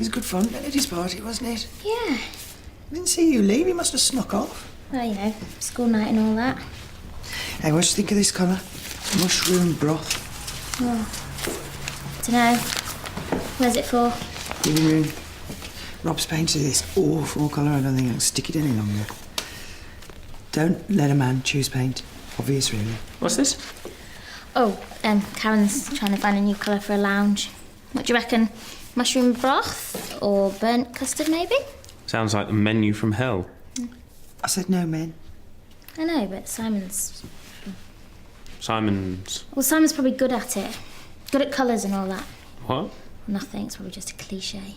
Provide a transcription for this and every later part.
was good fun. Melody's party, wasn't it? Yeah. I didn't see you leave. You must have snuck off. Well, you know, school night and all that. Hey, what do you think of this colour? Mushroom broth. Oh, dunno. Where's it for? Living room. Rob's painted this awful colour. I don't think I can stick it any longer. Don't let a man choose paint. Obvious, really. What's this? Oh, Karen's trying to find a new colour for a lounge. What do you reckon? Mushroom broth or burnt custard, maybe? Sounds like the menu from hell. I said no, men. I know, but Simon's... Simon's... Well, Simon's probably good at it. Good at colours and all that. What? Nothing, it's probably just a cliché.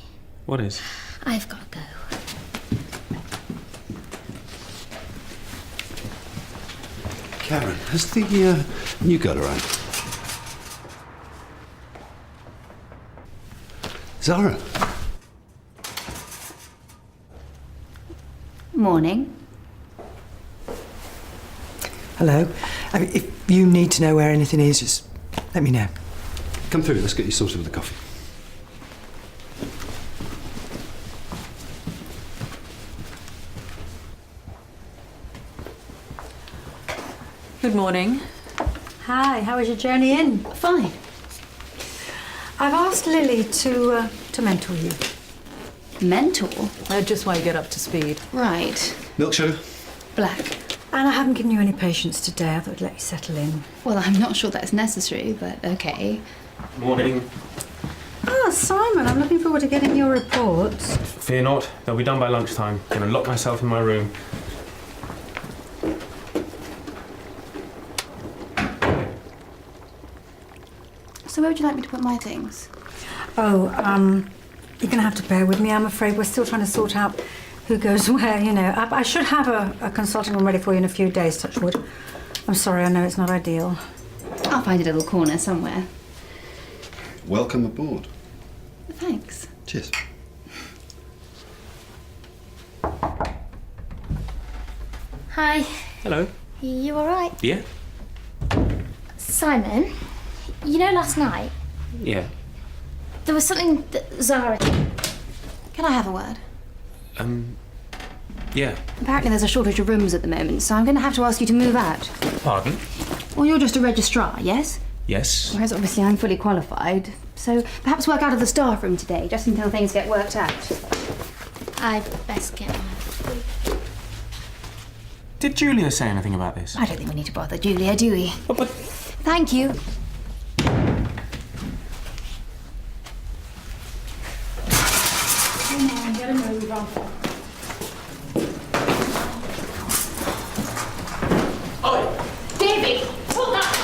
What is? I've got to go. Karen, has the new girl arrived? Zara. Morning. Hello. I mean, if you need to know where anything is, just let me know. Come through, let's get you sorted with the coffee. Good morning. Hi, how was your journey in? Fine. I've asked Lily to mentor you. Mentor? Just while you get up to speed. Right. Milk sugar? Black. And I haven't given you any patience today. I thought I'd let you settle in. Well, I'm not sure that's necessary, but okay. Morning. Ah, Simon, I'm looking forward to getting your reports. Fear not, they'll be done by lunchtime. Gonna lock myself in my room. So where would you like me to put my things? Oh, you're going to have to bear with me, I'm afraid. We're still trying to sort out who goes where, you know. I should have a consulting room ready for you in a few days, touch wood. I'm sorry, I know it's not ideal. I'll find a little corner somewhere. Welcome aboard. Thanks. Cheers. Hi. Hello. You all right? Yeah? Simon, you know last night, Yeah. there was something that Zara... Can I have a word? Yeah. Apparently there's a shortage of rooms at the moment, so I'm going to have to ask you to move out. Pardon? Well, you're just a registrar, yes? Yes. Whereas obviously I'm fully qualified. So perhaps work out of the staff room today, just until things get worked out. I'd best get on. Did Julia say anything about this? I don't think we need to bother Julia, do we? But Thank you. Come on, get a move on. David, pull that!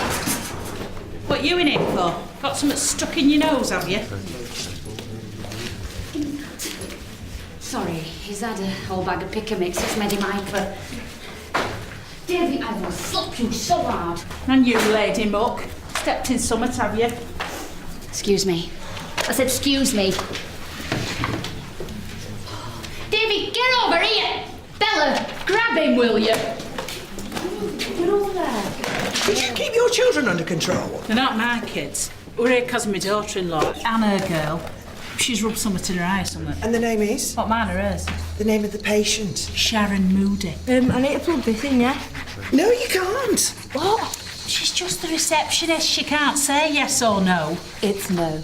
What you in here for? Got something stuck in your nose, have you? Sorry, he's had a whole bag of picker mix. It's made him hyper. David, I will slap you so hard. And you, Lady Muck, stepped in summit, have you? Excuse me. I said, excuse me. David, get over here! Bella, grab him, will you? Get over there. Did you keep your children under control? They're not my kids. We're here because of my daughter-in-law, and her girl. She's rubbed something in her eye or something. And the name is? What, mine or hers? The name of the patient. Sharon Moody. I need to plug this in, yeah? No, you can't. What? She's just the receptionist. She can't say yes or no. It's no.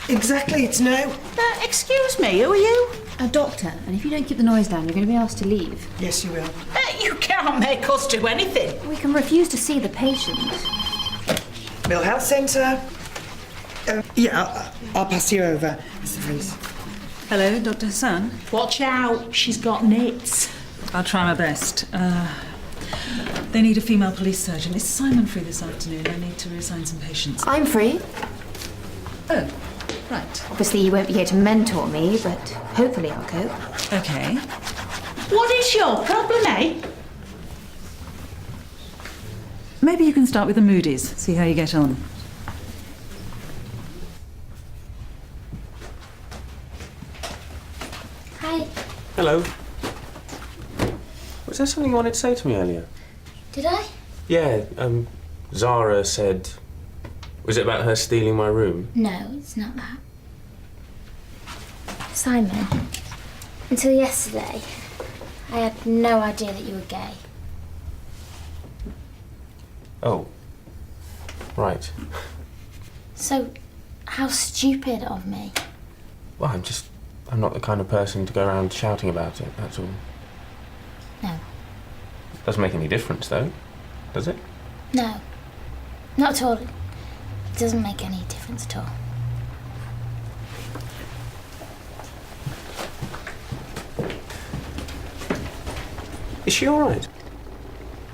Exactly, it's no. Excuse me, who are you? A doctor, and if you don't keep the noise down, you're going to be asked to leave. Yes, you will. You can't make us do anything. We can refuse to see the patient. Mill Health Centre. Yeah, I'll pass you over, Mr. Freeze. Hello, Dr. Hassan. Watch out, she's got nits. I'll try my best. They need a female police surgeon. Is Simon free this afternoon? I need to reassign some patients. I'm free. Oh, right. Obviously, you won't be here to mentor me, but hopefully I'll cope. Okay. What is your problem, eh? Maybe you can start with the Moody's, see how you get on. Hi. Hello. Was there something you wanted to say to me earlier? Did I? Yeah, Zara said... Was it about her stealing my room? No, it's not that. Simon, until yesterday, I had no idea that you were gay. Oh. Right. So, how stupid of me. Well, I'm not the kind of person to go around shouting about it, that's all. No. Doesn't make any difference, though, does it? No. Not at all. It doesn't make any difference at all. Is she all right?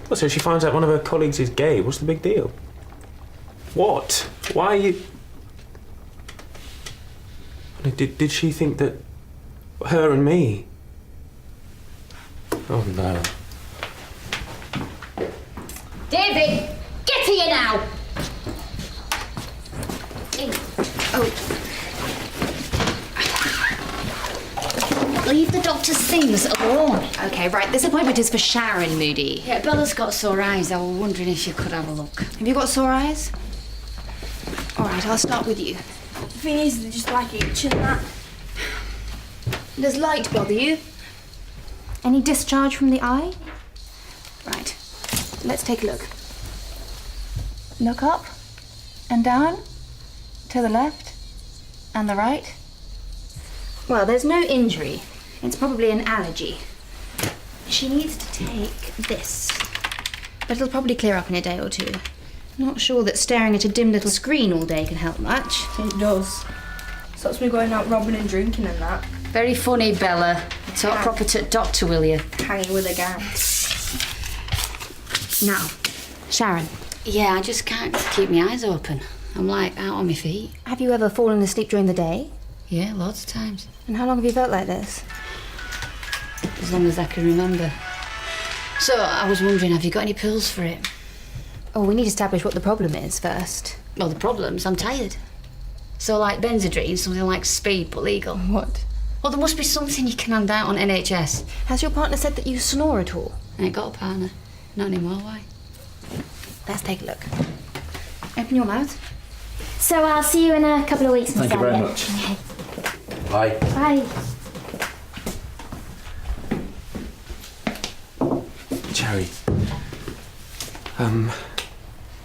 Well, so she finds out one of her colleagues is gay. What's the big deal? What? Why are you... Did she think that... her and me... Oh, no. David, get here now! Leave the doctor's things alone. Okay, right, this appointment is for Sharon, Moody. Yeah, Bella's got sore eyes. I was wondering if you could have a look. Have you got sore eyes? All right, I'll start with you. The thing is, they just like itching that. Does light bother you? Any discharge from the eye? Right, let's take a look. Look up and down, to the left and the right. Well, there's no injury. It's probably an allergy. She needs to take this, but it'll probably clear up in a day or two. Not sure that staring at a dim little screen all day can help much. It does. Stops me going out robbing and drinking and that. Very funny, Bella. Talk proper to doctor, will you? Hanging with a gang. Now, Sharon, Yeah, I just can't keep my eyes open. I'm like out on my feet. have you ever fallen asleep during the day? Yeah, lots of times. And how long have you felt like this? As long as I can remember. So, I was wondering, have you got any pills for it? Oh, we need to establish what the problem is first. Well, the problem's I'm tired. So, like Benzedrine, something like speed, but legal. What? Well, there must be something you can hand out on NHS. Has your partner said that you snore at all? I ain't got a partner. Not anymore, why? Let's take a look. Open your mouth. So I'll see you in a couple of weeks. Thank you very much. Okay. Bye. Bye. Cherry.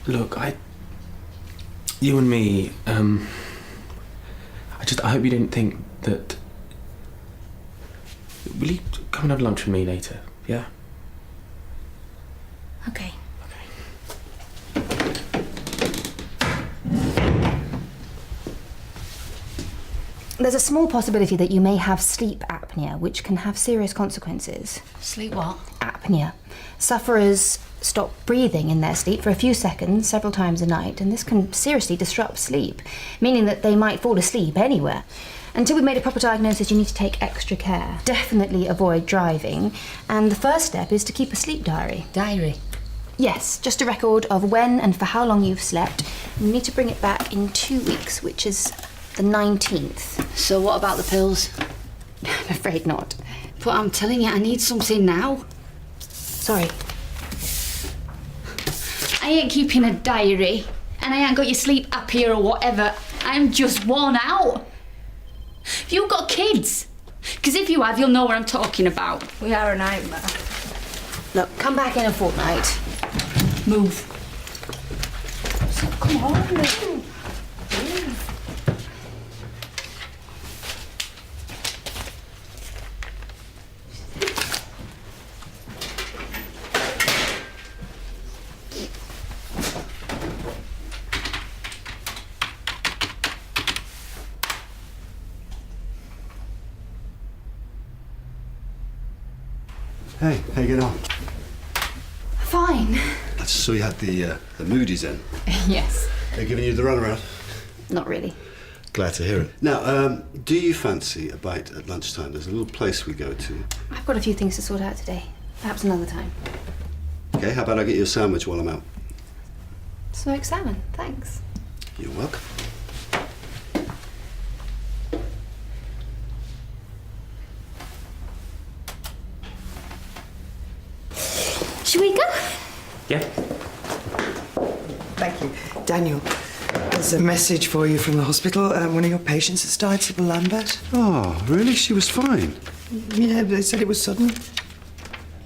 Look, you and me, I hope you didn't think that... Will you come and have lunch with me later, yeah? Okay. There's a small possibility that you may have sleep apnea, which can have serious consequences. Sleep what? Apnea. Sufferers stop breathing in their sleep for a few seconds, several times a night, and this can seriously disrupt sleep, meaning that they might fall asleep anywhere. Until we've made a proper diagnosis, you need to take extra care. Definitely avoid driving, and the first step is to keep a sleep diary. Diary? Yes, just a record of when and for how long you've slept. You need to bring it back in 2 weeks, which is the 19th. So what about the pills? I'm afraid not. But I'm telling you, I need something now. Sorry. I ain't keeping a diary, and I ain't got your sleep apnea or whatever. I'm just worn out. Have you got kids? Because if you have, you'll know what I'm talking about. We are a nightmare. Look, come back in a fortnight. Move. Come on, move. Hey, how you getting on? Fine. I just saw you had the Moody's in. Yes. They're giving you the runaround. Not really. Glad to hear it. Now, do you fancy a bite at lunchtime? There's a little place we go to. I've got a few things to sort out today. Perhaps another time. Okay, how about I get you a sandwich while I'm out? Smoked salmon, thanks. You're welcome. Should we go? Yeah? Thank you. Daniel, There's a message for you from the hospital. One of your patients has died, Sybil Lambert. Oh, really? She was fine. Yeah, they said it was sudden. Do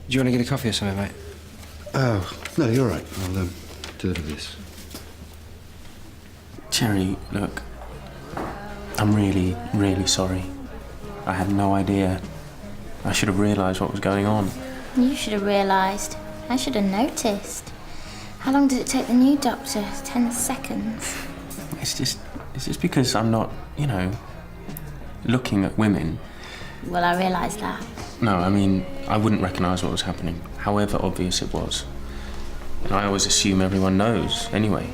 you want to get a coffee or something, mate? Oh, no, you're right. I'll deliver this. Cherry, look, I'm really, really sorry. I had no idea. I should have realised what was going on. You should have realised. I should have noticed. How long did it take the new doctor? 10 seconds. It's just because I'm not, looking at women. Well, I realised that. No, I mean, I wouldn't recognise what was happening, however obvious it was. And I always assume everyone knows, anyway.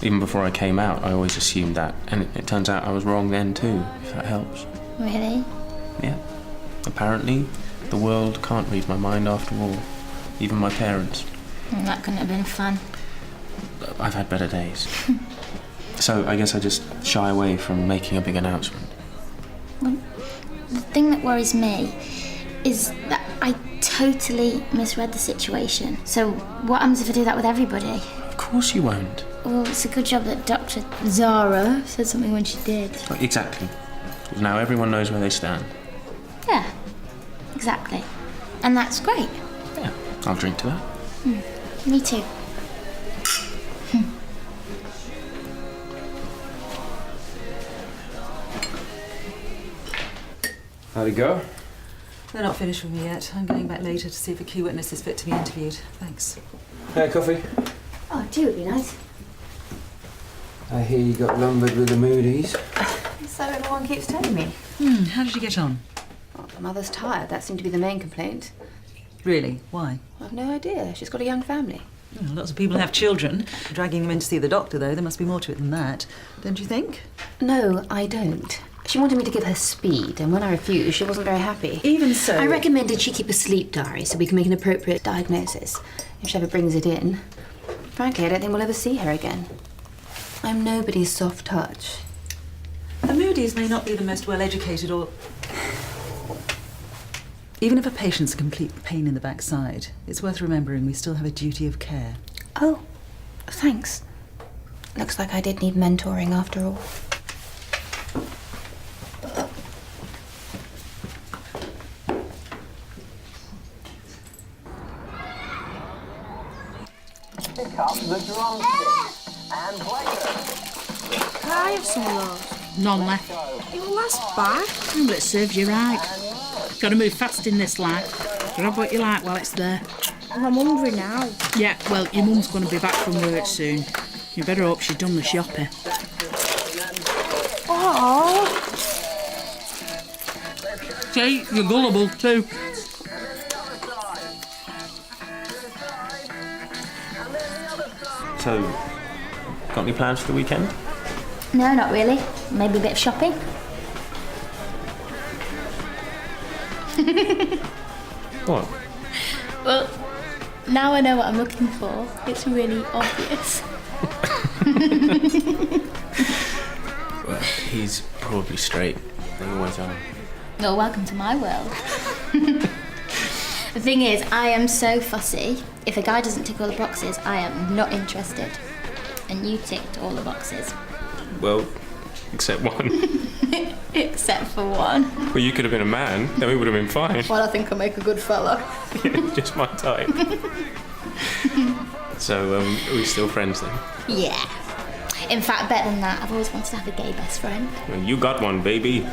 Even before I came out, I always assumed that. And it turns out I was wrong then too, if that helps. Really? Yeah. Apparently, the world can't read my mind after all. Even my parents. That couldn't have been fun. I've had better days. So I guess I just shy away from making a big announcement. Well, the thing that worries me is that I totally misread the situation. So what happens if I do that with everybody? Of course you won't. Well, it's a good job that Dr. Zara said something when she did. Well, exactly. Because now everyone knows where they stand. Yeah, exactly. And that's great. Yeah, I'll drink to that. Me too. How'd it go? They're not finished with me yet. I'm going back later to see if a key witness is fit to be interviewed. Thanks. Hey, coffee? Oh, tea would be nice. I hear you got lumbered with the Moody's. So everyone keeps telling me. How did you get on? Well, my mother's tired. That seemed to be the main complaint. Really? Why? I've no idea. She's got a young family. Well, lots of people have children. Dragging them in to see the doctor, though, there must be more to it than that. Don't you think? No, I don't. She wanted me to give her speed, and when I refused, she wasn't very happy. Even so... I recommended she keep a sleep diary so we can make an appropriate diagnosis, if she ever brings it in. Frankly, I don't think we'll ever see her again. I'm nobody's soft touch. The Moody's may not be the most well-educated or... Even if a patient's a complete pain in the backside, it's worth remembering we still have a duty of care. Oh, thanks. Looks like I did need mentoring after all. Pick up the drumsticks and play them. Can I have some of those? None left. Well, that's bad. But it serves you right. Got to move fast in this life. Grab what you like while it's there. I'm hungry now. Yeah, well, your mum's going to be back from work soon. You better hope she's done the shopping. Oh. See, you're gullible too. So, got any plans for the weekend? No, not really. Maybe a bit of shopping. What? Well, now I know what I'm looking for. It's really obvious. Well, he's probably straight. They always are. Well, welcome to my world. The thing is, I am so fussy. If a guy doesn't tick all the boxes, I am not interested. And you ticked all the boxes. Well, except one. Except for one. Well, you could have been a man, then we would have been fine. Well, I think I'll make a good fella. Just my type. So, are we still friends then? Yeah. In fact, better than that, I've always wanted to have a gay best friend. Well, you got one, baby.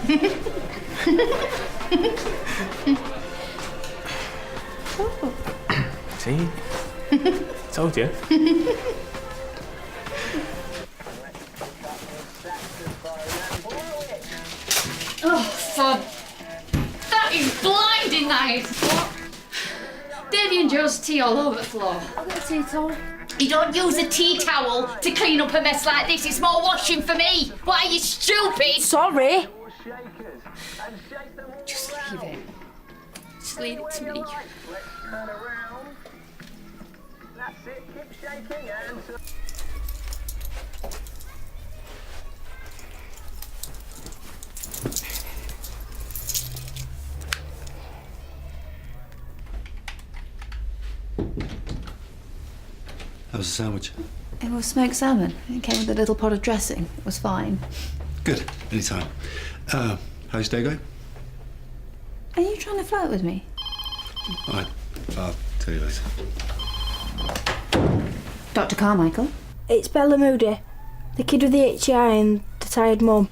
See? Told you. Oh, fun. That is blinding, that is. What? Davy and Joe's tea all over the floor. I'll get a tea towel. You don't use a tea towel to clean up a mess like this. It's more washing for me. Why are you stupid? Sorry. Just leave it. Just leave it to me. Turn around. That's it. Keep shaking and... How's the sandwich? It was smoked salmon. It came with a little pot of dressing. It was fine. Good. Anytime. How's your day going? Are you trying to flirt with me? All right. I'll tell you later. Dr. Carmichael? It's Bella Moody, the kid with the itchy eye and the tired mum.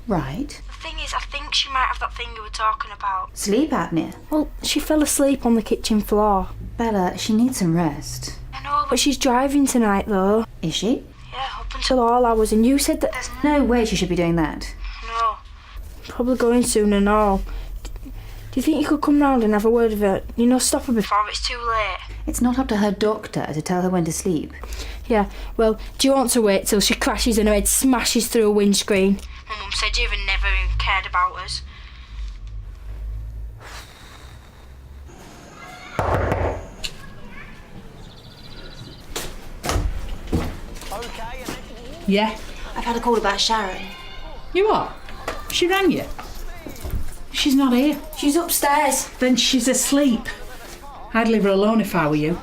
Right. The thing is, I think she might have that thing you were talking about. Sleep apnea? Well, she fell asleep on the kitchen floor. Bella, she needs some rest. I know, but she's driving tonight, though. Is she? Yeah, up until all hours, and you said that there's No way she should be doing that. no. Probably going soon and all. Do you think you could come round and have a word with her? You know, stop her before it's too late. It's not up to her doctor to tell her when to sleep. Yeah, well, do you want to wait till she crashes and her head smashes through a windscreen? My mum said you never even cared about us. Yeah? I've had a call about Sharon. You are? She rang you? She's not here. She's upstairs. Then she's asleep. I'd leave her alone if I were you.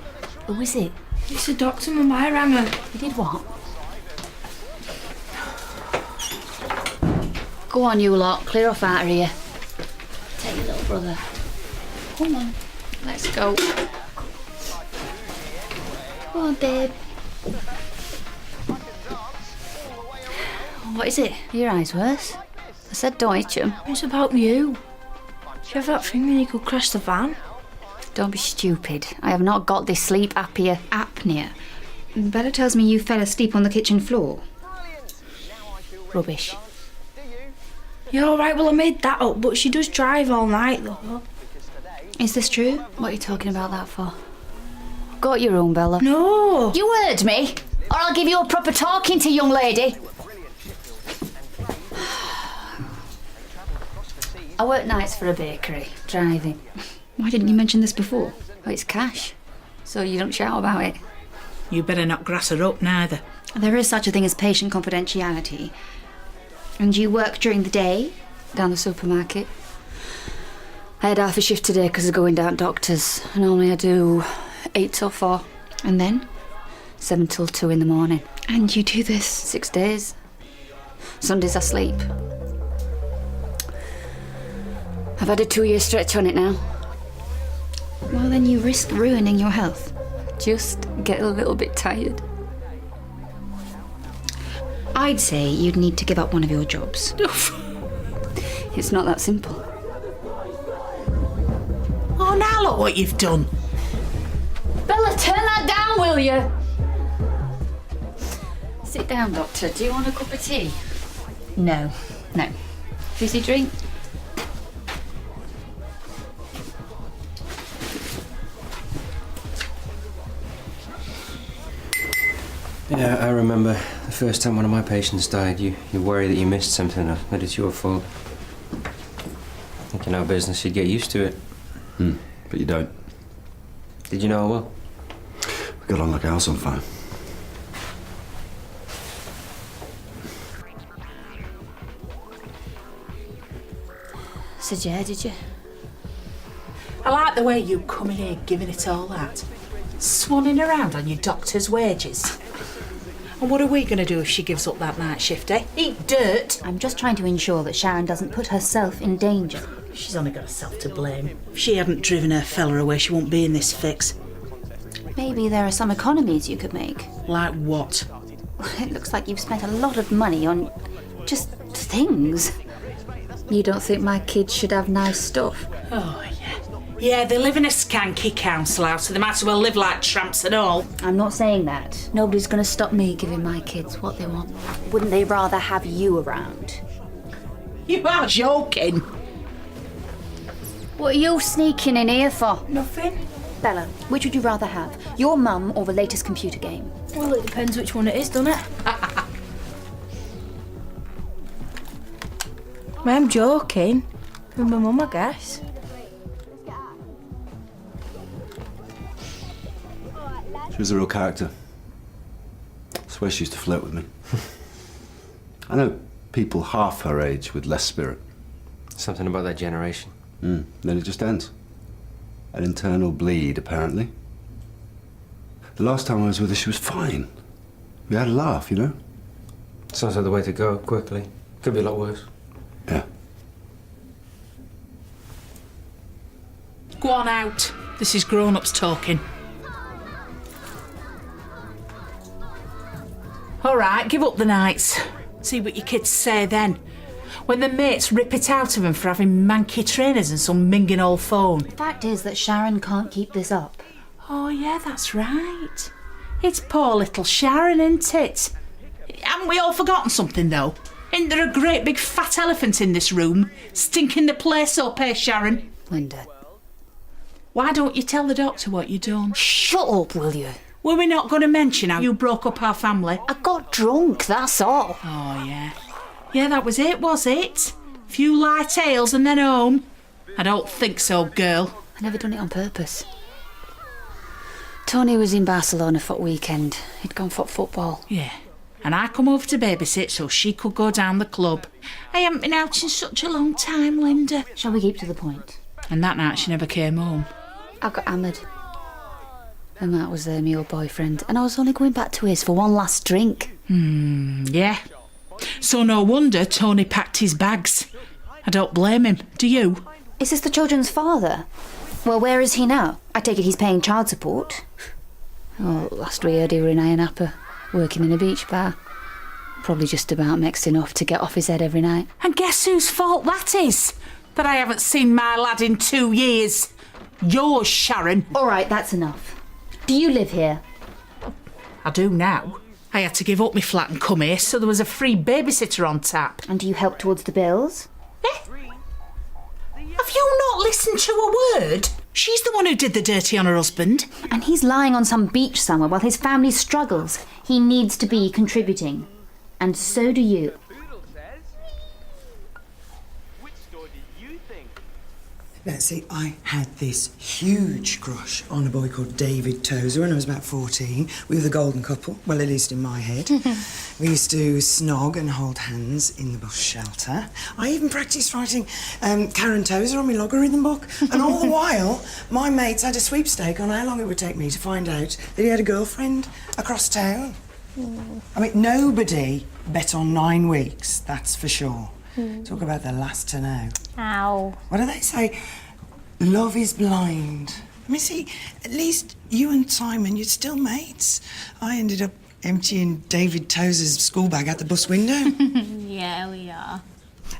Who is it? It's the doctor, Mum. I rang her. You did what? Go on, you lot. Clear off out of here. Take your little brother. Come on. Let's go. Come on, babe. What is it? Are your eyes worse? I said don't itch 'em. It's about you. Do you have that thing when you could crash the van? Don't be stupid. I have not got this sleep apnea. Bella tells me you fell asleep on the kitchen floor. Rubbish. Yeah, all right, well, I made that up, but she does drive all night, though. Is this true? What are you talking about that for? Got your own, Bella. No! You heard me, or I'll give you a proper talking to, young lady. I work nights for a bakery, driving. Why didn't you mention this before? Well, it's cash, so you don't shout about it. You better not grass her up neither. There is such a thing as patient confidentiality. And you work during the day, down the supermarket. I had half a shift today because of going down doctors. And normally I do 8 till 4. And then 7 till 2 in the morning. And you do this 6 days. Sundays I sleep. I've had a 2-year stretch on it now. Well, then you risk ruining your health. Just get a little bit tired. I'd say you'd need to give up one of your jobs. It's not that simple. Oh, now look what you've done. Bella, turn that down, will you? Sit down, Doctor. Do you want a cup of tea? No. Fizzy drink? Yeah, I remember the first time one of my patients died. You worry that you missed something, or that it's your fault. Thinking our business, you'd get used to it. But you don't. Did you know her well? We got on like a house on fire. Said yeah, did you? I like the way you come in here giving it all that. Swanning around on your doctor's wages. And what are we going to do if she gives up that night shift, eh? Eat dirt? I'm just trying to ensure that Sharon doesn't put herself in danger. She's only got herself to blame. If she hadn't driven her fella away, she won't be in this fix. Maybe there are some economies you could make. Like what? It looks like you've spent a lot of money on just things. You don't think my kids should have nice stuff? Oh, yeah. Yeah, they live in a skanky council house, so they might as well live like tramps and all. I'm not saying that. Nobody's going to stop me giving my kids what they want. Wouldn't they rather have you around? You are joking. What are you sneaking in here for? Nothing. Bella, which would you rather have? Your mum or the latest computer game? Well, it depends which one it is, doesn't it? I'm joking. With my mum, I guess. She was a real character. I swear she used to flirt with me. I know people half her age with less spirit. Something about that generation. Then it just ends. An internal bleed, apparently. The last time I was with her, she was fine. We had a laugh, you know? Sounds like the way to go, quickly. Could be a lot worse. Yeah. Go on out. This is grown-ups talking. All right, give up the nights. See what your kids say then. When the mates rip it out of them for having manky trainers and some minging old phone. The fact is that Sharon can't keep this up. Oh, yeah, that's right. It's poor little Sharon, isn't it? Haven't we all forgotten something, though? Isn't there a great big fat elephant in this room, stinking the place up, eh, Sharon? Linda. Why don't you tell the doctor what you done? Shut up, will you? Were we not going to mention how you broke up our family? I got drunk, that's all. Oh, yeah. Yeah, that was it, was it? Few light ales and then home? I don't think so, girl. I never done it on purpose. Tony was in Barcelona for weekend. He'd gone for football. Yeah. And I come over to babysit so she could go down the club. I haven't been out in such a long time, Linda. Shall we keep to the point? And that night she never came home. I got hammered. And that was my old boyfriend. And I was only going back to his for one last drink. Yeah. So no wonder Tony packed his bags. I don't blame him, do you? Is this the children's father? Well, where is he now? I take it he's paying child support. Oh, last we heard he were in Ayia Napa, working in a beach bar. Probably just about mixed enough to get off his head every night. And guess whose fault that is? That I haven't seen my lad in 2 years. Yours, Sharon. All right, that's enough. Do you live here? I do now. I had to give up my flat and come here, so there was a free babysitter on tap. And do you help towards the bills? Have you not listened to a word? She's the one who did the dirty on her husband. And he's lying on some beach somewhere while his family struggles. He needs to be contributing. And so do you. Now, see, I had this huge crush on a boy called David Tozer when I was about 14. We were the golden couple, well, at least in my head. We used to snog and hold hands in the bus shelter. I even practised writing Karen Tozer on my logarithm book. And all the while, my mates had a sweepstake on how long it would take me to find out that he had a girlfriend across town. I mean, nobody bet on 9 weeks, that's for sure. Talk about the last to know. Ow. What do they say? Love is blind. I mean, see, at least you and Simon, you're still mates. I ended up emptying David Tozer's school bag out the bus window. Yeah, we are.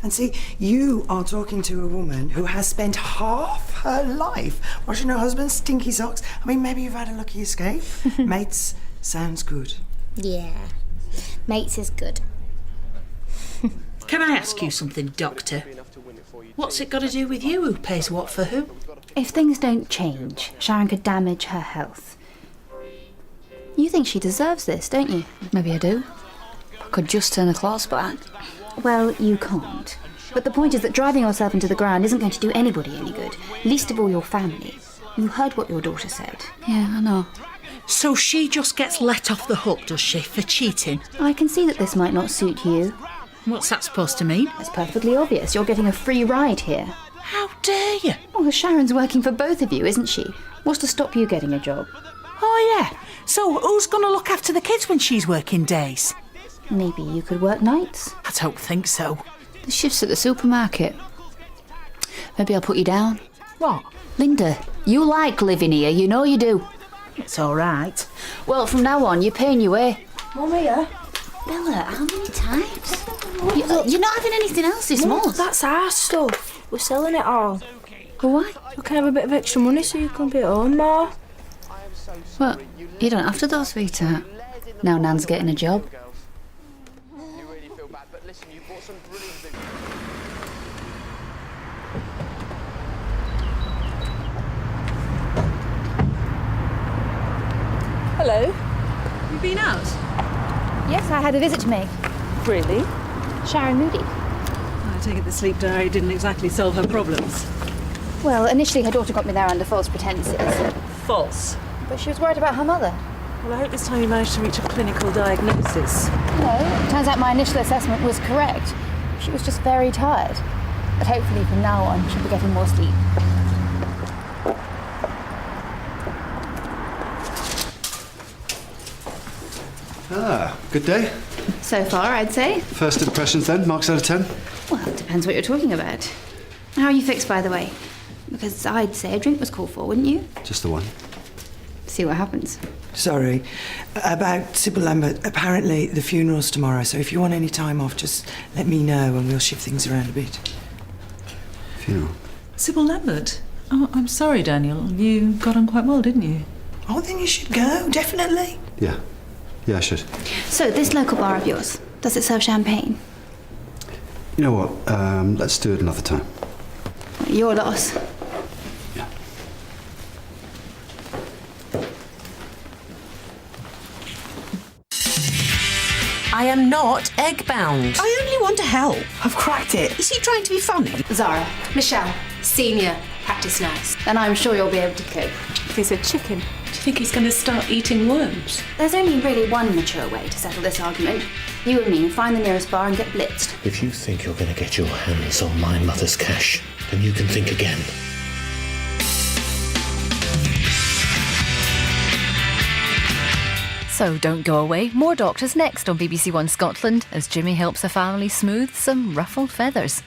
And see, you are talking to a woman who has spent half her life washing her husband's stinky socks. I mean, maybe you've had a lucky escape. Mates sounds good. Yeah. Mates is good. Can I ask you something, Doctor? What's it got to do with you? Who pays what for who? If things don't change, Sharon could damage her health. You think she deserves this, don't you? Maybe I do. I could just turn the clocks back. Well, you can't. But the point is that driving yourself into the ground isn't going to do anybody any good, least of all your family. You heard what your daughter said. Yeah, I know. So she just gets let off the hook, does she, for cheating? I can see that this might not suit you. What's that supposed to mean? It's perfectly obvious. You're getting a free ride here. How dare you? Well, Sharon's working for both of you, isn't she? What's to stop you getting a job? Oh, yeah. So who's going to look after the kids when she's working days? Maybe you could work nights. I don't think so. The shift's at the supermarket. Maybe I'll put you down. What? Linda, you like living here, you know you do. It's all right. Well, from now on, you're paying your way. Mum here. Bella, how many times? You're not having anything else this Mum, month. that's our stuff. We're selling it all. Well, why? We can have a bit of extra money so you can be at home more. Well, you don't have to though, sweetheart. Now Nan's getting a job. Hello. You been out? Yes, I had a visit to make. Really? Sharon Moody. I take it the sleep diary didn't exactly solve her problems. Well, initially her daughter got me there under false pretenses. False. But she was worried about her mother. Well, I hope this time you managed to reach a clinical diagnosis. No, it turns out my initial assessment was correct. She was just very tired. But hopefully from now on she'll be getting more sleep. Good day. So far, I'd say. First impressions then, marks out of 10? Well, it depends what you're talking about. How are you fixed, by the way? Because I'd say a drink was called for, wouldn't you? Just the one. See what happens. Sorry. About Sybil Lambert, apparently the funeral's tomorrow, so if you want any time off, just let me know and we'll shift things around a bit. Funeral? Sybil Lambert? Oh, I'm sorry, Daniel. You got on quite well, didn't you? Oh, then you should go, definitely. Yeah. Yeah, I should. So, this local bar of yours, does it serve champagne? You know what? Let's do it another time. Your loss. Yeah. I am not egg-bound. I only want to help. I've cracked it. Is he trying to be funny? Zara, Michelle, senior practice nurse. And I'm sure you'll be able to cope. He's a chicken. Do you think he's going to start eating worms? There's only really one mature way to settle this argument. You and me find the nearest bar and get blitzed. If you think you're going to get your hands on my mother's cash, then you can think again. So don't go away. More Doctors next on BBC1 Scotland as Jimmy helps a family smooth some ruffled feathers.